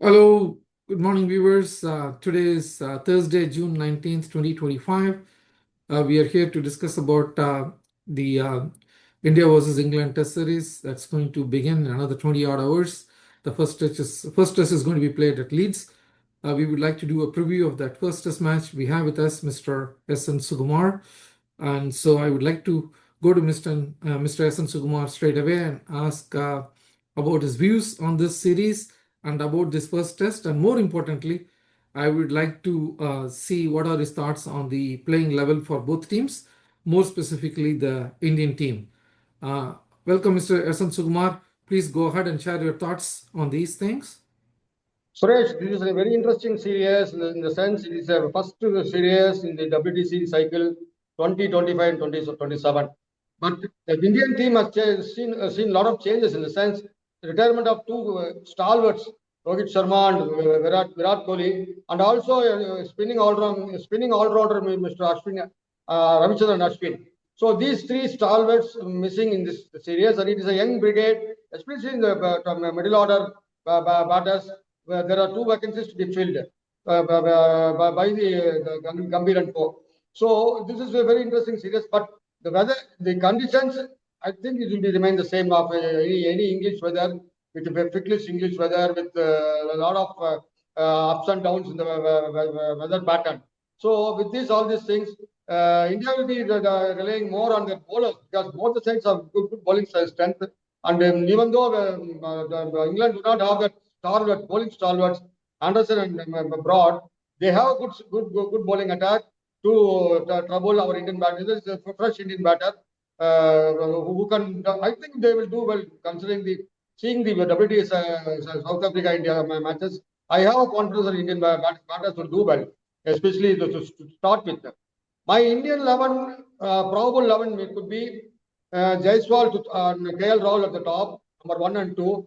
Hello, good morning, viewers. Today is Thursday, June 19th, 2025. We are here to discuss about the India versus England Test Series that's going to begin in another 20 odd hours. The first test is going to be played at Leeds. We would like to do a preview of that first test match. We have with us Mr. S.N. Sukumar. And so I would like to go to Mr. S.N. Sukumar straight away and ask about his views on this series and about this first test. And more importantly, I would like to see what are his thoughts on the playing level for both teams, more specifically the Indian team. Welcome, Mr. S.N. Sukumar. Please go ahead and share your thoughts on these things. Suresh, this is a very interesting series in the sense it is a first series in the WTC cycle 2025 and 2027. But the Indian team has seen a lot of changes in the sense the retirement of two stalwarts, Rohit Sharma and Virat Kohli, and also spinning all-rounder Mr. Ashwin, Ravichandran Ashwin. So these three stalwarts missing in this series, and it is a young brigade, especially in the middle order batters. There are two vacancies to be filled by the Gambhir and Co. So this is a very interesting series, but the conditions, I think it will remain the same of any English weather, with a fictitious English weather, with a lot of ups and downs in the weather pattern. So with all these things, India will be relying more on their bowlers because both the sides have good bowling strength. And even though England do not have that bowling stalwarts, Anderson and Broad, they have good bowling attack to trouble our Indian batter. This is a fresh Indian batter who can. I think they will do well considering seeing the WTS South Africa India matches. I have confidence that Indian batters will do well, especially to start with. My Indian 11, probable 11 could be Jaiswal and KL Rahul at the top, number 1 and 2.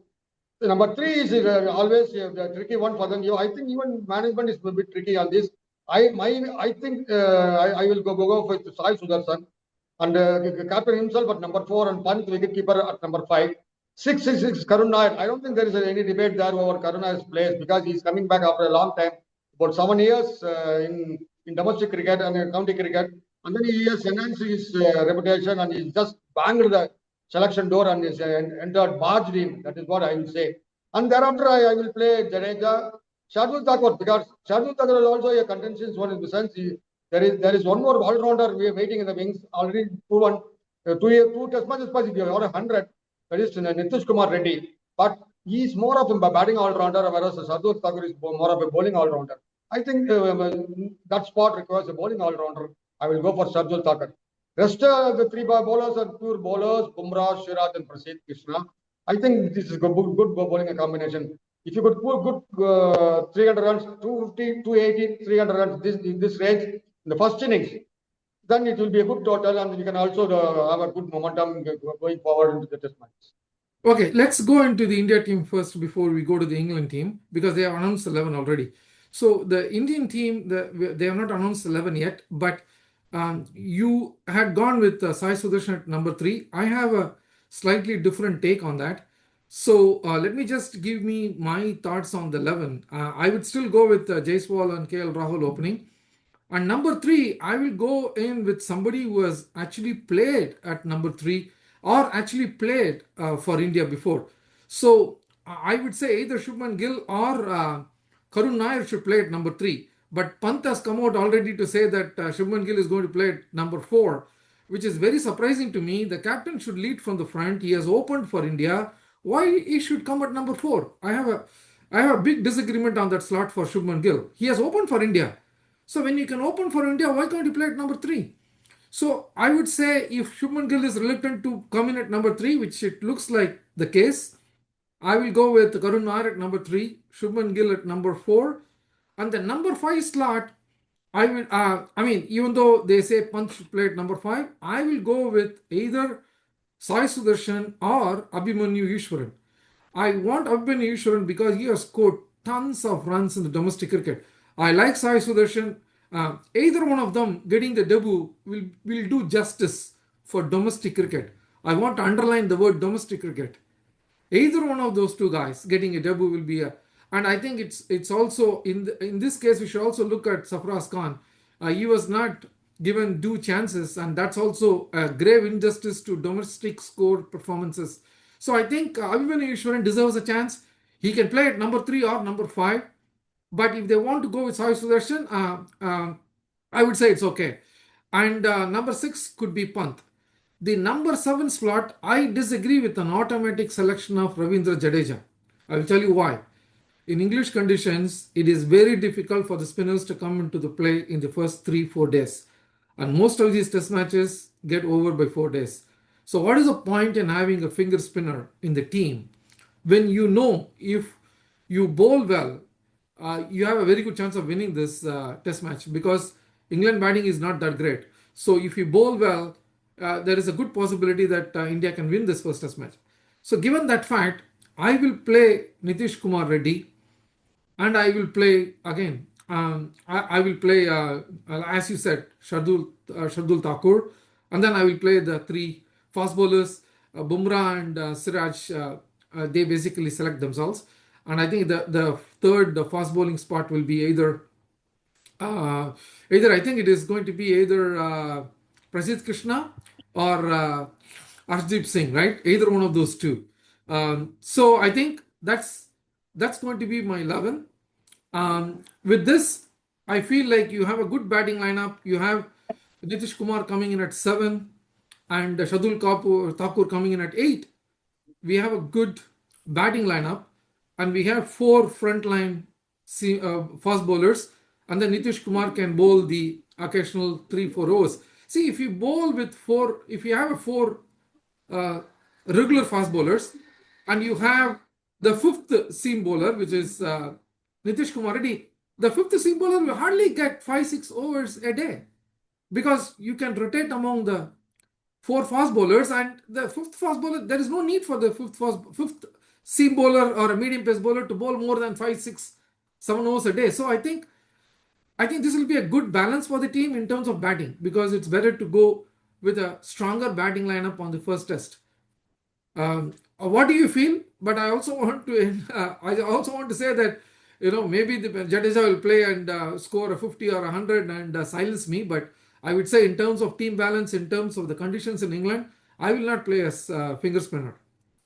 Number 3 is always the tricky one for them. I think even management is a bit tricky on this. I think I will go for Sai Sudharsan and captain himself at number 4 and Pant wicketkeeper at number 5. 6 is Karun Nair. I don't think there is any debate there over Karun Nair's place because he's coming back after a long time, about 7 years in domestic cricket and county cricket. And then he has enhanced his reputation and he's just banged the selection door and is entered barged in. That is what I will say. And thereafter, I will play Jadeja, Shardul Thakur, because Shardul Thakur is also a contention one in the sense there is one more all-rounder we are waiting in the wings, already proven. Two test matches, but if you have 100, that is Nitish Kumar Reddy. But he is more of a batting all-rounder, whereas Shardul Thakur is more of a bowling all-rounder. I think that spot requires a bowling all-rounder. I will go for Shardul Thakur. Rest of the three bowlers are pure bowlers, Bumrah, Siraj and Prasidh Krishna. I think this is good bowling combination. If you could put good 300 runs, 250, 280, 300 runs in this range in the first innings, then it will be a good total and you can also have a good momentum going forward into the test matches. Okay, let's go into the India team first before we go to the England team because they have announced 11 already. So the Indian team, they have not announced 11 yet, but you had gone with Sai Sudharsan at number 3. I have a slightly different take on that. So let me just give me my thoughts on the 11. I would still go with Jaiswal and KL Rahul opening. And number 3, I will go in with somebody who has actually played at number 3 or actually played for India before. So I would say either Shubman Gill or Karun Nair should play at number 3. But Pant has come out already to say that Shubman Gill is going to play at number 4, which is very surprising to me. The captain should lead from the front. He has opened for India. Why he should come at number 4? I have a big disagreement on that slot for Shubman Gill. He has opened for India. So when you can open for India, why can't you play at number 3? So I would say if Shubman Gill is reluctant to come in at number 3, which it looks like the case, I will go with Karun Nair at number 3, Shubman Gill at number 4. And the number 5 slot, I will, even though they say Pant should play at number 5, I will go with either Sai Sudharsan or Abhimanyu Eswaran. I want Abhimanyu Eswaran because he has scored tons of runs in the domestic cricket. I like Sai Sudharsan. Either one of them getting the debut will do justice for domestic cricket. I want to underline the word domestic cricket. Either one of those two guys getting a debut will be And I think it's also in this case we should also look at Sarfaraz Khan. He was not given due chances, and that's also a grave injustice to domestic score performances. So I think Abhimanyu Ishwaran deserves a chance. He can play at number 3 or number 5. But if they want to go with Sai Sudharsan, I would say it's okay. And number 6 could be Pant. The number 7 slot, I disagree with an automatic selection of Ravindra Jadeja. I will tell you why. In English conditions, it is very difficult for the spinners to come into the play in the first 3-4 days. And most of these test matches get over by 4 days. So, what is the point in having a finger spinner in the team when you know if you bowl well, you have a very good chance of winning this test match because England batting is not that great. So, if you bowl well, there is a good possibility that India can win this first test match. So, given that fact, I will play Nitish Kumar Reddy and I will play again. I will play, as you said, Shardul Thakur, and then I will play the 3 fast bowlers, Bumrah and Siraj. They basically select themselves, and I think the third fast bowling spot will be either I think it is going to be either Prasidh Krishna or Arshdeep Singh, right? Either one of those two. So I think that's going to be my 11. With this, I feel like you have a good batting lineup. You have Nitish Kumar coming in at 7 and Shardul Thakur coming in at 8. We have a good batting lineup and we have 4 frontline fast bowlers, and then Nitish Kumar can bowl the occasional 3-4 overs. See, if you bowl with 4, if you have a 4 regular fast bowlers and you have the 5th seam bowler, which is Nitish Kumar Reddy, the 5th seam bowler will hardly get 5-6 overs a day because you can rotate among the 4 fast bowlers, and the 5th fast bowler, there is no need for the 5th seam bowler or a medium pace bowler to bowl more than 5, 6, 7 overs a day. So I think this will be a good balance for the team in terms of batting because it's better to go with a stronger batting lineup on the first test. What do you feel? But I also want to say that maybe the Jadeja will play and score a 50 or 100 and silence me. But I would say in terms of team balance, in terms of the conditions in England, I will not play as finger spinner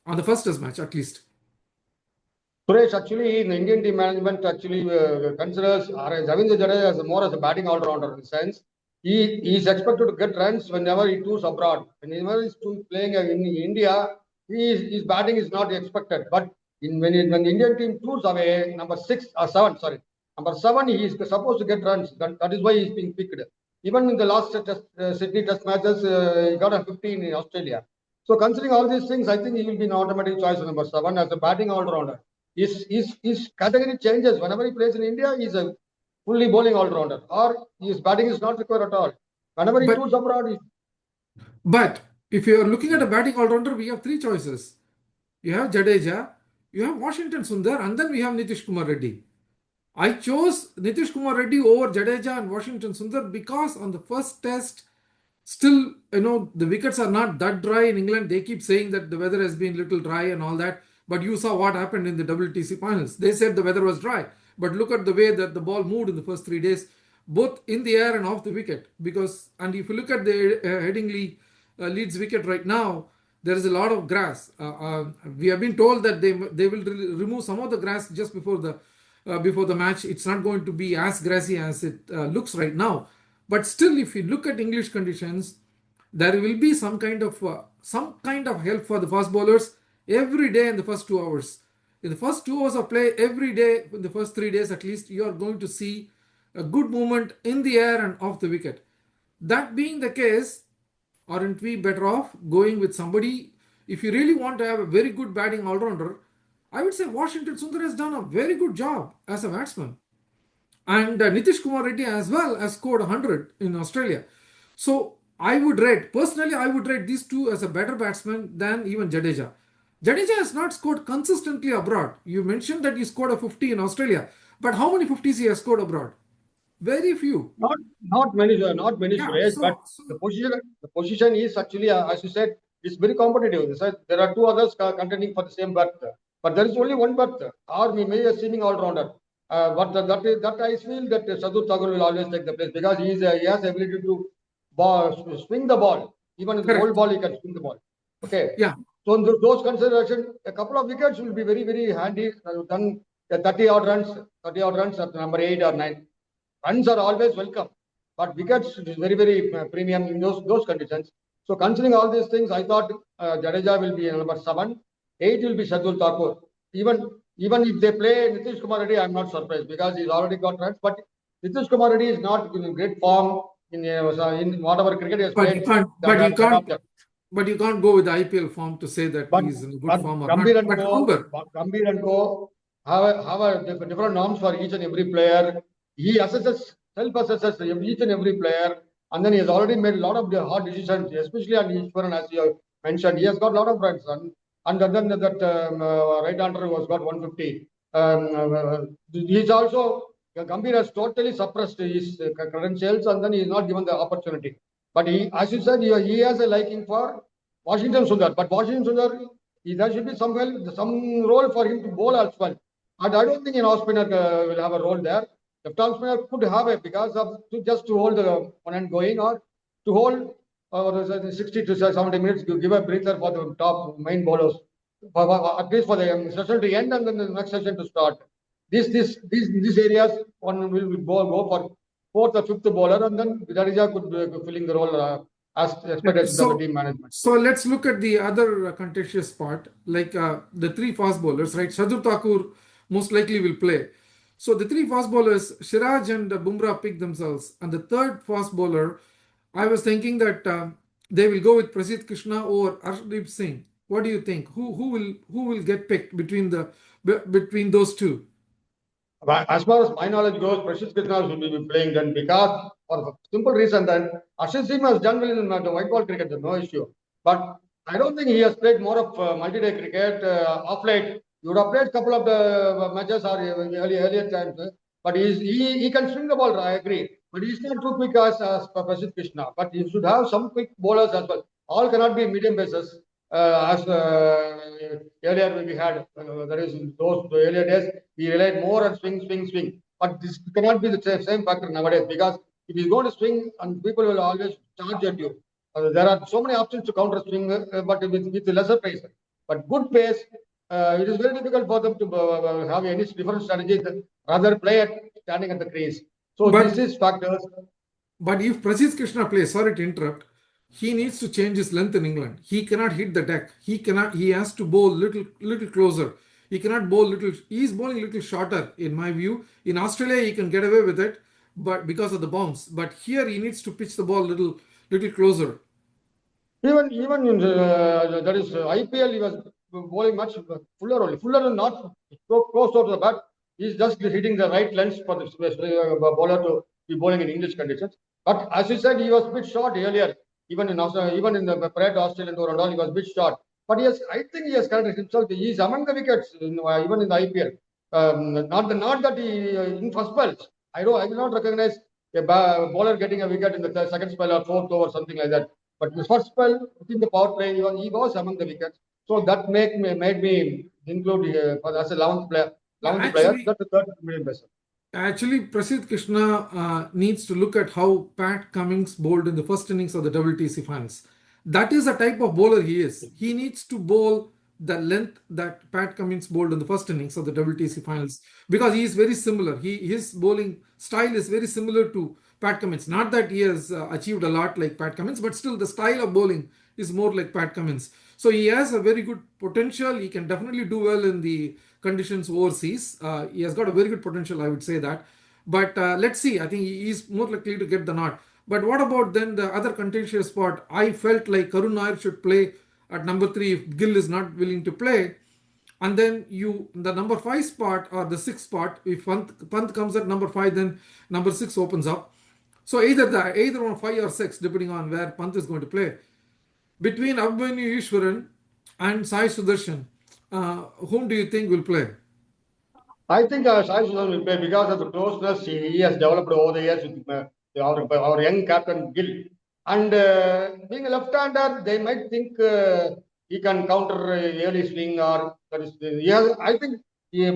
on the first test match at least. Suresh, actually, the Indian team management actually considers Ravindra Jadeja as more as a batting all-rounder in the sense he is expected to get runs whenever he tours abroad. Whenever he's playing in India, his batting is not expected. But when the Indian team tours away, number 7, he is supposed to get runs. That is why he is being picked. Even in the last Sydney Test matches, he got a 15 in Australia. So considering all these things, I think he will be an automatic choice number 7 as a batting all-rounder. His category changes. Whenever he plays in India, he's a fully bowling all-rounder. Or his batting is not required at all. Whenever he tours abroad, But if you are looking at a batting all-rounder, we have 3 choices. You have Jadeja, you have Washington Sundar, and then we have Nitish Kumar Reddy. I chose Nitish Kumar Reddy over Jadeja and Washington Sundar because on the first test, still, the wickets are not that dry in England. They keep saying that the weather has been a little dry and all that. But you saw what happened in the WTC finals. They said the weather was dry. But look at the way that the ball moved in the first 3 days, both in the air and off the wicket. And if you look at the Headingley Leeds wicket right now, there is a lot of grass. We have been told that they will remove some of the grass just before the match. It's not going to be as grassy as it looks right now. But still, if you look at English conditions, there will be some kind of help for the fast bowlers every day in the first 2 hours. In the first 2 hours of play, every day, in the first 3 days at least, you are going to see a good movement in the air and off the wicket. That being the case, aren't we better off going with somebody? If you really want to have a very good batting all-rounder, I would say Washington Sundar has done a very good job as a batsman. And Nitish Kumar Reddy as well has scored 100 in Australia. So I would rate these two as a better batsman than even Jadeja. Jadeja has not scored consistently abroad. You mentioned that he scored a 50 in Australia. But how many 50s he has scored abroad? Very few. Not many, Suresh, but the position is actually, as you said, it's very competitive. There are 2 others contending for the same berth. But there is only one berth, or maybe a seeming all-rounder. That I feel that Shardul Thakur will always take the place because he has ability to swing the ball. Even in the old Correct. ball, he can swing the ball. Okay. Yeah. So in those considerations, a couple of wickets will be very, very handy. Done 30 odd runs at number 8 or 9. Runs are always welcome, but wickets is very, very premium in those conditions. So considering all these things, I thought Jadeja will be number 7. 8 will be Shardul Thakur. Even if they play Nitish Kumar Reddy, I'm not surprised because he's already got runs. But Nitish Kumar Reddy is not in great form in whatever cricket he has But you played. can't. But you That can't. after. But you can't go with the IPL form to say that But he's in a good but form or not. Gambhir and But remember, Gambhir and Co have a different norms for each and every player. He self-assesses each and every player, and then he has already made a lot of the hard decisions, especially on Eswaran, as you have mentioned. He has got a lot of runs, and then that right-hander was got 150. He's also Gambhir has totally suppressed his credentials, and then he is not given the opportunity. But he, as you said, he has a liking for Washington Sundar, but Washington Sundar, there should be some role for him to bowl as well. And I don't think an off spinner will have a role there. The top spinner could have it because of just to hold the opponent going or to hold 60 to 70 minutes to give a breather for the top main bowlers, at least for the session to end and then the next session to start. These areas one will go for fourth or fifth bowler, and then Jadeja could be filling the role as expected by the team management. So let's look at the other contentious part, like the three fast bowlers, right? Shardul Thakur most likely will play. So the three fast bowlers, Siraj and Bumrah pick themselves, and the third fast bowler, I was thinking that they will go with Prasidh Krishna or Arshdeep Singh. What do you think? Who will get picked between those two? As far as my knowledge goes, Prasidh Krishna will be playing then because for the simple reason that Ashish Singh has done well in the white ball cricket, there's no issue. But I don't think he has played more of multi-day cricket of late. He would have played a couple of the matches or earlier times, but he can swing the ball, I agree. But he's not too quick as Prasidh Krishna. But he should have some quick bowlers as well. All cannot be medium bases. As earlier we had, that is in those earlier days, we relied more on swing. But this cannot be the same factor nowadays because if you go to swing and people will always charge at you. There are so many options to counter swing, but with lesser pace. But good pace, it is very difficult for them to have any different strategies rather play at standing at the crease. So But this is factors. But if Prasidh Krishna plays, sorry to interrupt, he needs to change his length in England. He cannot hit the deck. He has to bowl little closer. He cannot bowl little. He's bowling little shorter, in my view. In Australia, he can get away with it, but because of the bounce. But here, he needs to pitch the ball little closer. Even in that is IPL, he was bowling much fuller only. Fuller not so close to the bat. He's just hitting the right length for the bowler to be bowling in English conditions. But as you said, he was a bit short earlier. Even in the prior to Australian tour and all, he was a bit short. But I think he has corrected himself. He is among the wickets even in the IPL. Not that he in first spells. I will not recognize a bowler getting a wicket in the second spell or fourth over something like that. But the first spell within the power play, he was among the wickets. So that made me include as a 11th player. 11th player, that's the third medium pacer. Actually, Prasidh Krishna needs to look at how Pat Cummins bowled in the first innings of the WTC finals. That is the type of bowler he is. He needs to bowl the length that Pat Cummins bowled in the first innings of the WTC finals because he is very similar. His bowling style is very similar to Pat Cummins. Not that he has achieved a lot like Pat Cummins, but still the style of bowling is more like Pat Cummins. So he has a very good potential. He can definitely do well in the conditions overseas. He has got a very good potential, I would say that. But let's see. I think he is more likely to get the nod. But what about then the other contentious spot? I felt like Karun Nair should play at number 3 if Gill is not willing to play. And then the number 5 spot or the 6th spot, if Pant comes at number 5, then number 6 opens up. So either on 5 or 6, depending on where Pant is going to play. Between Abhimanyi Eswaran and Sai Sudharsan, whom do you think will play? I think Sai Sudharsan will play because of the closeness he has developed over the years with our young captain Gill. And being a left-hander, they might think he can counter early swing or that is. I think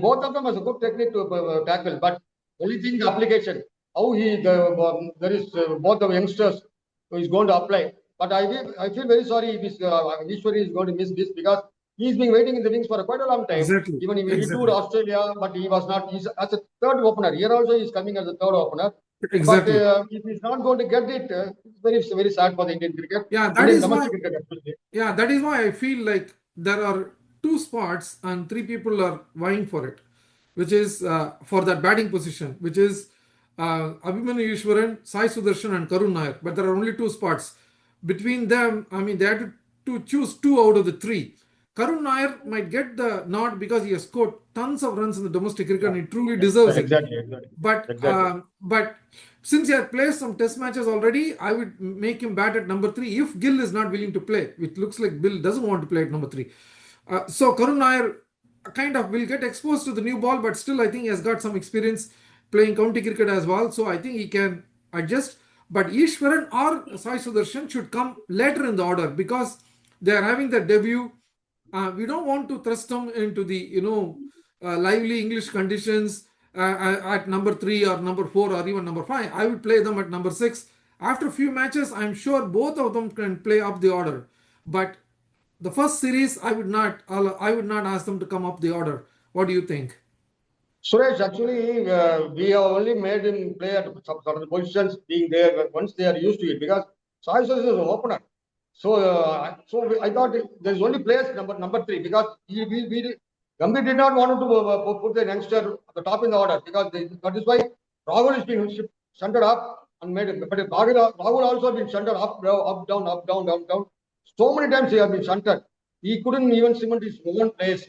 both of them has a good technique to tackle, but only thing the application, how there is both the youngsters who is going to apply. But I feel very sorry if Ishwari is going to miss this because he's been waiting in the wings for quite a long time. Exactly. Even he toured Exactly. Australia, but he was not. He's as a third opener. Here also he's coming as a third opener. But Exactly. if he's not going to get it, it's very sad for the Indian cricket, Yeah, that Indian is why. domestic cricket especially. Yeah, that is why I feel like there are two spots and three people are vying for it, which is for that batting position, which is Abhimanyu Ishwaran, Sai Sudharsan, and Karun Nair. But there are only two spots. Between them, I mean, they had to choose two out of the three. Karun Nair might get the nod because he has scored tons of runs in the domestic cricket Yeah. and he truly deserves it. Exactly. But since he had played some test matches already, I would make him bat at number three if Gill is not willing to play, which looks like Bill doesn't want to play at number three. So Karun Nair kind of will get exposed to the new ball, but still I think he has got some experience playing county cricket as well. So I think he can adjust. But Ishwaran or Sai Sudarshan should come later in the order because they are having their debut. We don't want to thrust them into the lively English conditions at number three or number four or even number five. I would play them at number six. After a few matches, I'm sure both of them can play up the order. But the first series, I would not ask them to come up the order. What do you think? Suresh, actually, we have only made him play at some certain positions, being there once they are used to it because Sai Sudharsan is an opener. So I thought there is only players number three because Gambhir did not want to put the youngster at the top in the order because that is why Rahul has been shunted up and made it. But Rahul also been shunted up, down, up, down, down, down. So many times he has been shunted. He couldn't even cement his own place.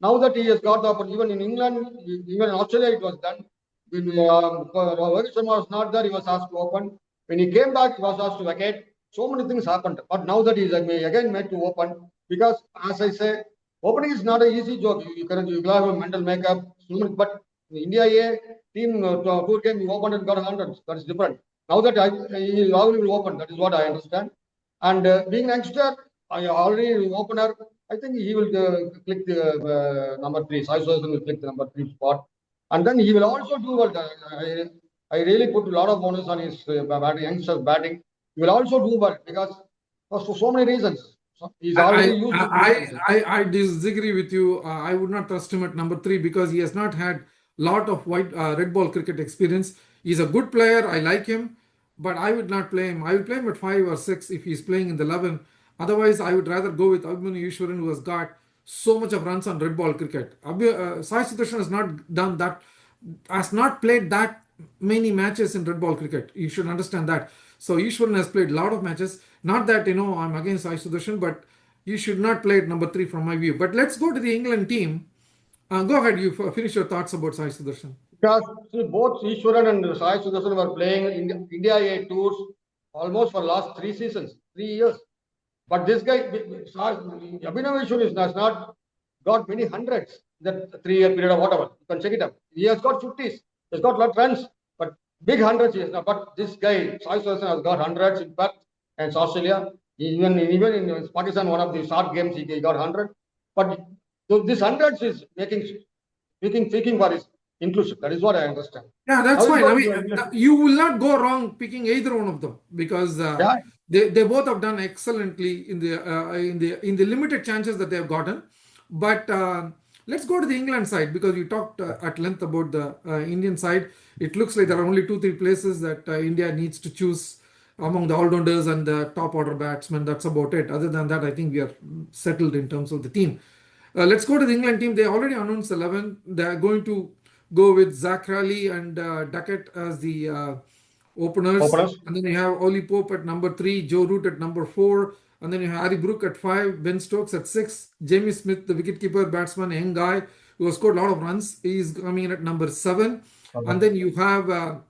Now that he has got the opportunity, even in England, even in Australia, it was done. When Rohit Sharma was not there, he was asked to open. When he came back, he was asked to vacate. So many things happened. But now that he is again made to open, because as I say, opening is not an easy job. You have a mental makeup. But India A team tour game, he opened and got hundreds. That is different. Now that Rahul will open, that is what I understand. And being youngster, I already opener. I think he will click the number three. Sai Sudharsan will click the number three spot, and then he will also do well. I really put a lot of bonus on his batting, youngsters batting. He will also do well because for so many reasons. So he's already I used to I this. I disagree with you. I would not trust him at number three because he has not had lot of red ball cricket experience. He's a good player. I like him, but I would not play him. I would play him at five or six if he's playing in the 11. Otherwise, I would rather go with Abhimanyu Ishwaran, who has got so much of runs on red ball cricket. Sai Sudarshan has not done that, has not played that many matches in red ball cricket. You should understand that. So Ishwaran has played a lot of matches. Not that I'm against Sai Sudarshan, but you should not play at number three from my view. But let's go to the England team. Go ahead. You finish your thoughts about Sai Sudarshan. Because see, both Eswaran and Sai Sudharsan were playing in India A tours almost for last 3 seasons, 3 years. But this guy, Abhinav Ishwar has not got many hundreds that 3 year period or whatever. You can check it up. He has got 50s. He's got a lot of runs, but big hundreds he has not. But this guy, Sai Sudharsan, has got hundreds in fact, and Australia. Even in Pakistan, one of the short games, he got 100. But this hundreds is speaking for his inclusive. That is what I understand. Yeah, that's How is fine. I going mean, to you will not go wrong picking either one of them because yeah. they both have done excellently in the limited chances that they have gotten. But let's go to the England side because you talked at length about the Indian side. It looks like there are only 2-3 places that India needs to choose among the all-rounders and the top order batsmen. That's about it. Other than that, I think we are settled in terms of the team. Let's go to the England team. They already announced 11. They are going to go with Zach Raleigh and Duckett as the openers. Openers. And then you have Oli Pope at number 3, Joe Root at number 4. And then you have Harry Brook at 5, Ben Stokes at 6, Jamie Smith, the wicketkeeper batsman, young guy who has scored a lot of runs. He is coming in at number 7. And then you have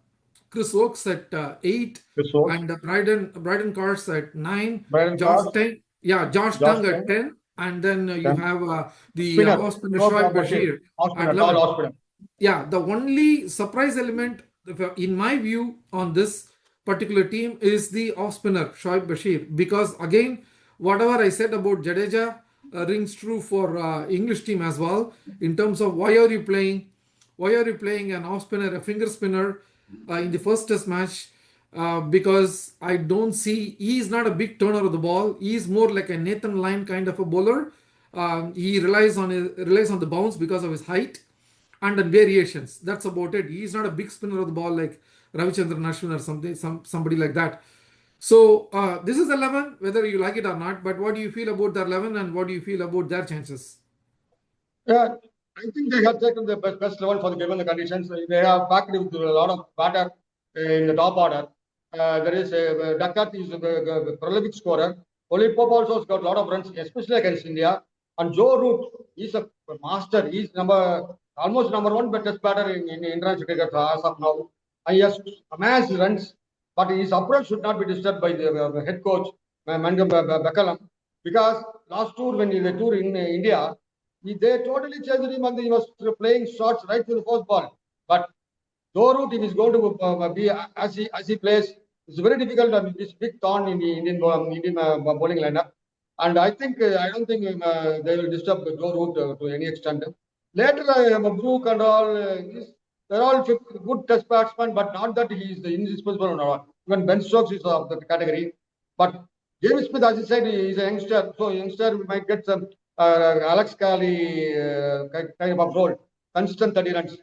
Chris Oakes at 8, and Bryden Cars at 9, Brian Josh Clark, Tang, Josh Josh Tung at King, 10, and then you then have the spinner, off-spinner no Shoaib Bashir, Bashir off-spinner, at tall 11. off-spinner. Yeah, the only surprise element, in my view, on this particular team is the off-spinner Shoaib Bashir because again, whatever I said about Jadeja, rings true for English team as well in terms of why are you playing an off spinner, a finger spinner in the first test match? Because I don't see he is not a big turner of the ball. He is more like a Nathan Lyon kind of a bowler. He relies on the bounce because of his height and then variations. That's about it. He's not a big spinner of the ball like Ravichandran Ashwin or somebody like that. So this is 11, whether you like it or not. But what do you feel about the 11, and what do you feel about their chances? Yeah, I think they have taken the best level for the given the conditions. They have backed with a lot of batter in the top order. There is a Duckett is a prolific scorer. Oli Pope also has got a lot of runs, especially against India. And Joe Root is a master. He's almost number one best batter in international cricket as of now. And he has amassed runs, but his approach should not be disturbed by the head coach Mangam Bekalam, because last tour when they tour in India, they totally changed him and he was playing shots right to the first ball. But though route if he's going to be as he plays, it's very difficult and it's big thorn in the Indian bowling lineup. And I don't think they will disturb Joe Root to any extent. Later, Mabruk and all, they're all good test batsmen, but not that he is the indispensable or not. Even Ben Stokes is of the category. But James Smith, as you said, he is a youngster, so youngster might get some Alex Carey kind of role, consistent 30 runs.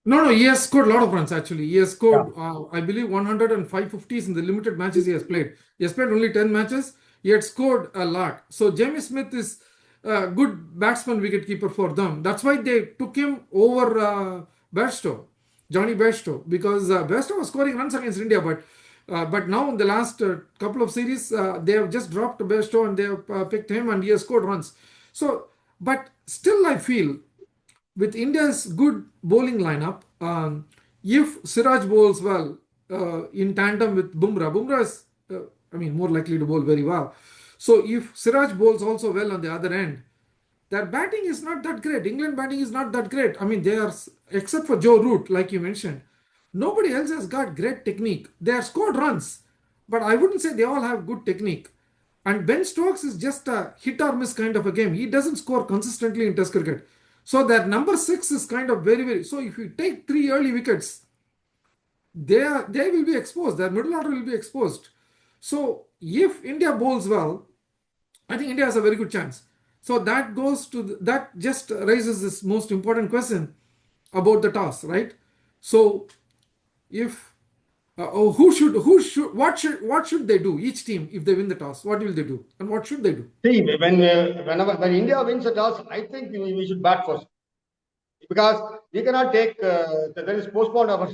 No, he has scored a lot of runs actually. He has Yeah. scored, I believe, 105 50s in the limited matches he has played. He has played only 10 matches. He had scored a lot. So Jamie Smith is a good batsman wicketkeeper for them. That's why they took him over Bairstow, Johnny Bairstow, because Bairstow was scoring runs against India, but now in the last couple of series, they have just dropped Bairstow and they have picked him and he has scored runs. So, but still I feel with India's good bowling lineup, if Siraj bowls well in tandem with Bumrah is, more likely to bowl very well. So if Siraj bowls also well on the other end, their batting is not that great. England batting is not that great. They are, except for Joe Root, like you mentioned, nobody else has got great technique. They have scored runs, but I wouldn't say they all have good technique. And Ben Stokes is just a hit or miss kind of a game. He doesn't score consistently in Test cricket. So that number 6 is kind of very, very. So if you take 3 early wickets, they will be exposed. Their middle order will be exposed. So if India bowls well, I think India has a very good chance. So that goes to that just raises this most important question about the toss, right? So if what should they do? Each team, if they win the toss, what will they do, and what should they do? See, when India wins a toss, I think we should bat first, because we cannot take there is postponed our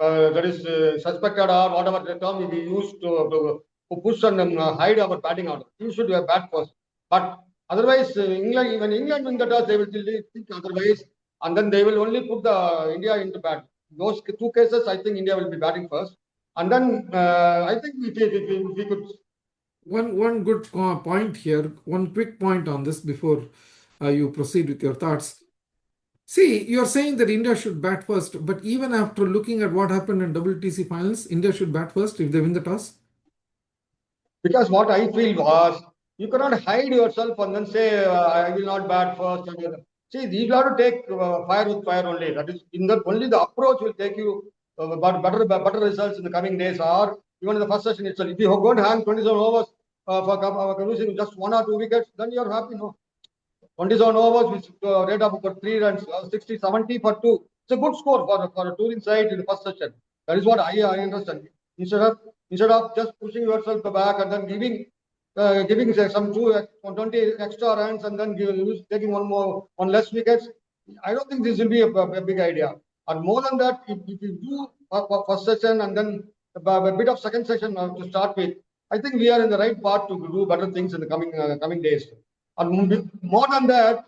there is suspected or whatever the term we use to push and hide our batting order. We should bat first. But otherwise, England when England win the toss, they will think otherwise, and then they will only put the India into bat. Those two cases, I think India will be batting first, and then I think we could. One good point here, one quick point on this before you proceed with your thoughts. See, you're saying that India should bat first, but even after looking at what happened in WTC finals, India should bat first if they win the toss? Because what I feel was, you cannot hide yourself and then say, I will not bat first. See, you have to take fire with fire only. That is, in that only the approach will take you better results in the coming days, or even in the first session itself. If you go and hang 27 overs for losing just 1 or 2 wickets, then you are happy. No, 27 overs, which rate of about 3 runs, 60, 70 for 2. It's a good score for a touring side in the first session. That is what I understand. Instead of just pushing yourself back and then giving some 20 extra runs and then taking one less wickets, I don't think this will be a big idea. And more than that, if you do first session and then a bit of second session to start with, I think we are in the right path to do better things in the coming days. And more than that,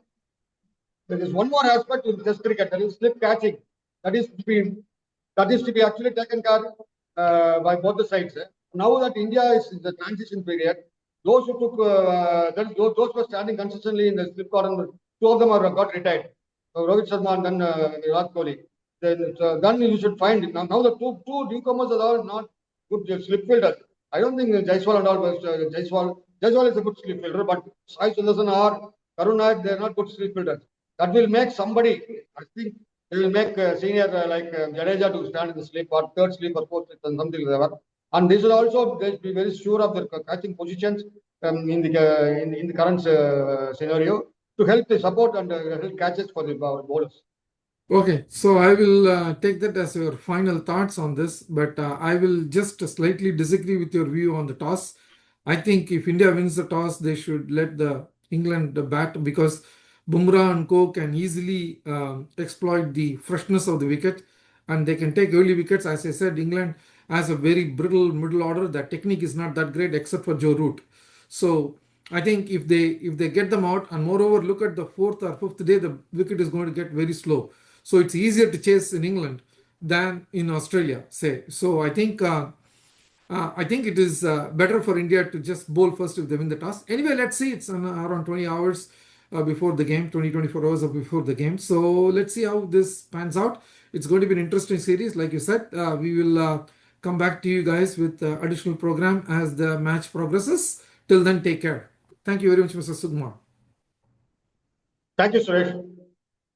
there is one more aspect in Test cricket, that is slip catching. That is to be actually taken care by both the sides. Now that India is in the transition period, those who took those who were standing consistently in the slip corner, 2 of them are got retired. Rohit Sharma and then Virat Kohli. Then you should find now the two newcomers are all not good slip fielders. I don't think Jaiswal and all was Jaiswal Jaiswal is a good slip fielder, but Sai Sudharsan or Karun Nair, they are not good slip fielders. That will make somebody, I think, they will make senior like Jadeja to stand in the slip or third slip or fourth slip and something like that. And this will also be very sure of their catching positions in the current scenario to help the support and help catches for the bowlers. Okay, so I will take that as your final thoughts on this, but I will just slightly disagree with your view on the toss. I think if India wins the toss, they should let the England bat because Bumrah and Co can easily exploit the freshness of the wicket, and they can take early wickets. As I said, England has a very brittle middle order. The technique is not that great except for Joe Root. So I think if they get them out, and moreover, look at the fourth or fifth day, the wicket is going to get very slow. So it's easier to chase in England than in Australia, say. So I think it is better for India to just bowl first if they win the toss. Anyway, let's see. It's around 20 hours before the game, 24 hours before the game. So let's see how this pans out. It's going to be an interesting series. Like you said, we will come back to you guys with additional program as the match progresses. Till then, take care. Thank you very much, Mr. Sukumar. Thank you, Suresh.